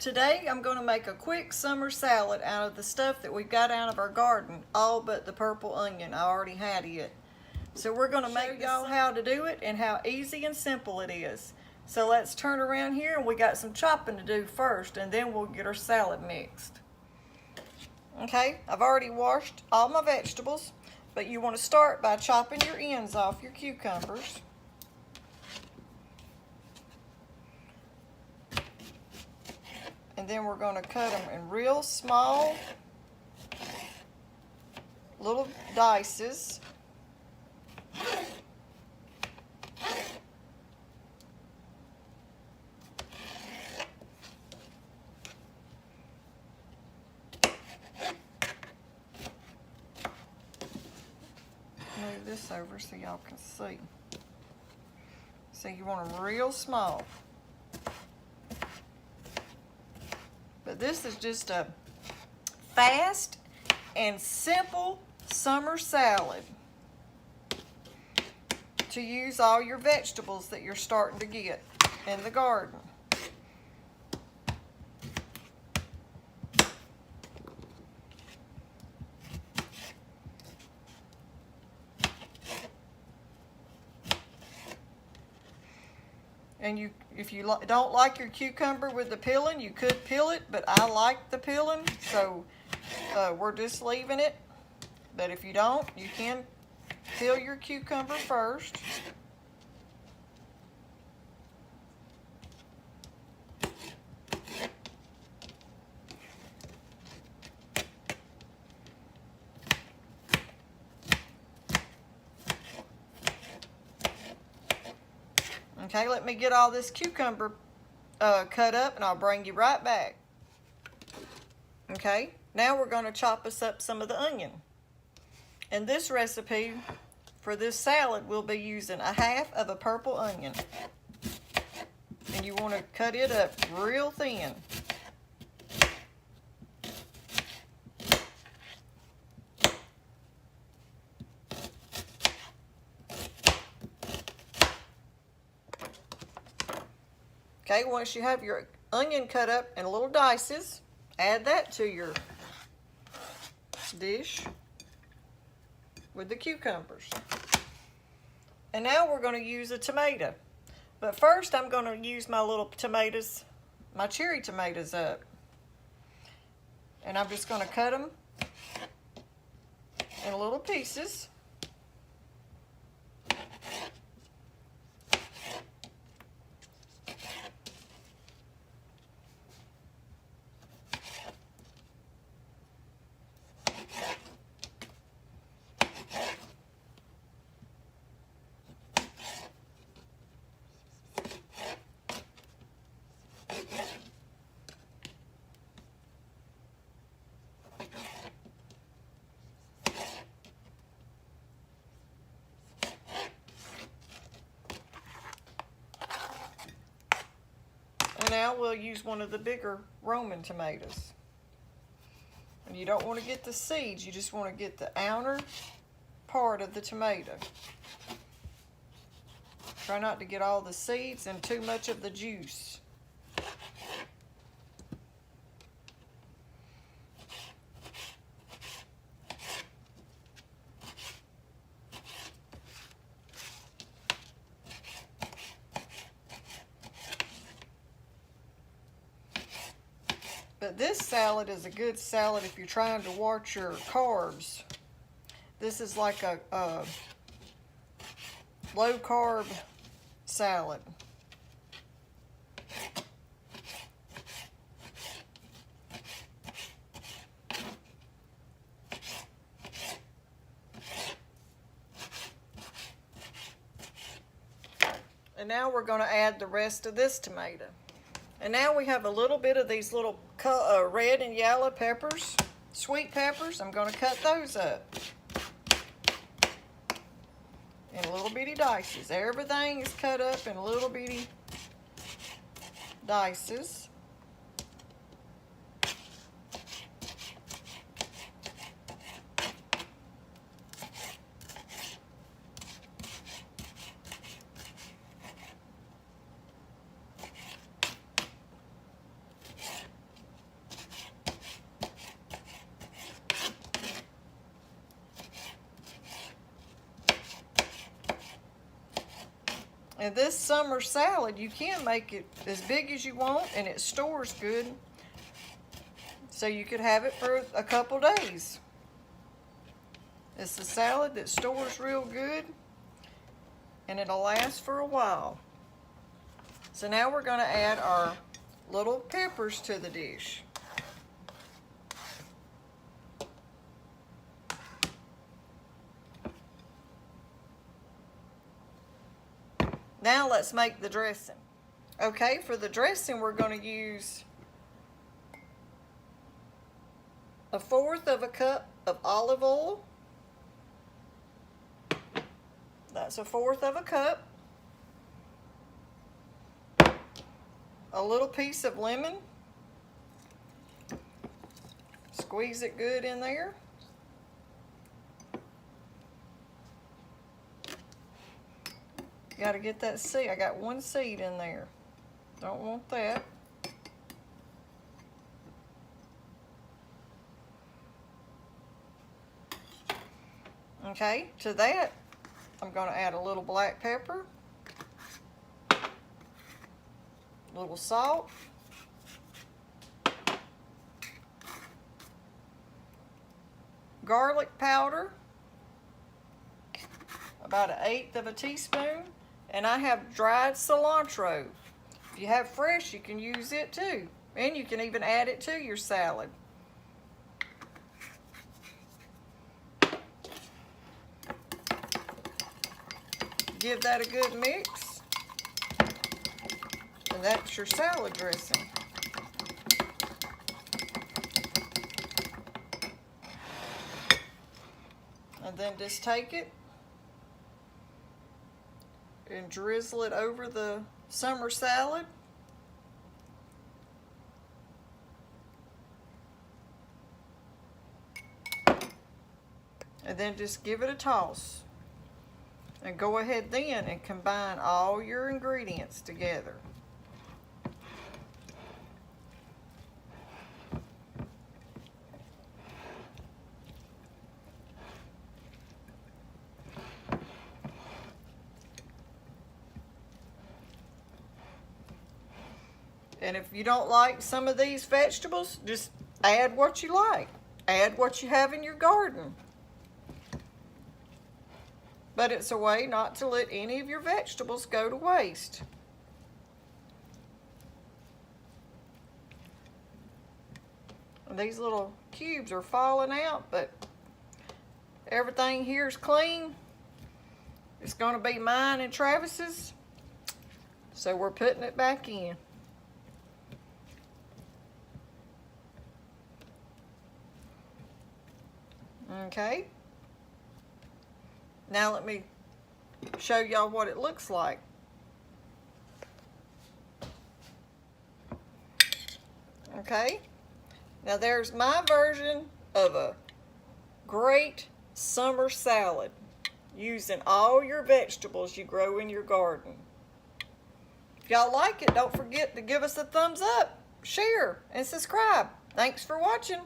Today I'm going to make a quick summer salad out of the stuff that we've got out of our garden, all but the purple onion. I already had it. So we're going to make y'all how to do it and how easy and simple it is. So let's turn around here, and we got some chopping to do first, and then we'll get our salad mixed. Okay, I've already washed all my vegetables, but you want to start by chopping your ends off your cucumbers. And then we're going to cut them in real small little dices. Move this over so y'all can see. So you want them real small. But this is just a fast and simple summer salad to use all your vegetables that you're starting to get in the garden. And if you don't like your cucumber with the peeling, you could peel it, but I like the peeling, so we're just leaving it. But if you don't, you can peel your cucumber first. Okay, let me get all this cucumber cut up, and I'll bring you right back. Okay, now we're going to chop us up some of the onion. In this recipe, for this salad, we'll be using a half of a purple onion. And you want to cut it up real thin. Okay, once you have your onion cut up in little dices, add that to your dish with the cucumbers. And now we're going to use a tomato. But first I'm going to use my little tomatoes, my cherry tomatoes up. And I'm just going to cut them in little pieces. And now we'll use one of the bigger Roman tomatoes. And you don't want to get the seeds, you just want to get the outer part of the tomato. Try not to get all the seeds and too much of the juice. But this salad is a good salad if you're trying to watch your carbs. This is like a low carb salad. And now we're going to add the rest of this tomato. And now we have a little bit of these little red and yellow peppers, sweet peppers. I'm going to cut those up in little bitty dices. Everything is cut up in little bitty dices. And this summer salad, you can make it as big as you want, and it stores good. So you could have it for a couple days. It's a salad that stores real good, and it'll last for a while. So now we're going to add our little peppers to the dish. Now let's make the dressing. Okay, for the dressing we're going to use 1/4 of a cup of olive oil. That's 1/4 of a cup. A little piece of lemon. Squeeze it good in there. Got to get that seed. I got 1 seed in there. Don't want that. Okay, to that, I'm going to add a little black pepper, a little salt, garlic powder, about 1/8 of a teaspoon, and I have dried cilantro. If you have fresh, you can use it too, and you can even add it to your salad. Give that a good mix, and that's your salad dressing. And then just take it and drizzle it over the summer salad. And then just give it a toss. And go ahead then and combine all your ingredients together. And if you don't like some of these vegetables, just add what you like. Add what you have in your garden. But it's a way not to let any of your vegetables go to waste. And these little cubes are falling out, but everything here is clean. It's going to be mine and Travis's, so we're putting it back in. Okay. Now let me show y'all what it looks like. Okay. Now there's my version of a great summer salad using all your vegetables you grow in your garden. If y'all like it, don't forget to give us a thumbs up, share, and subscribe. Thanks for watching.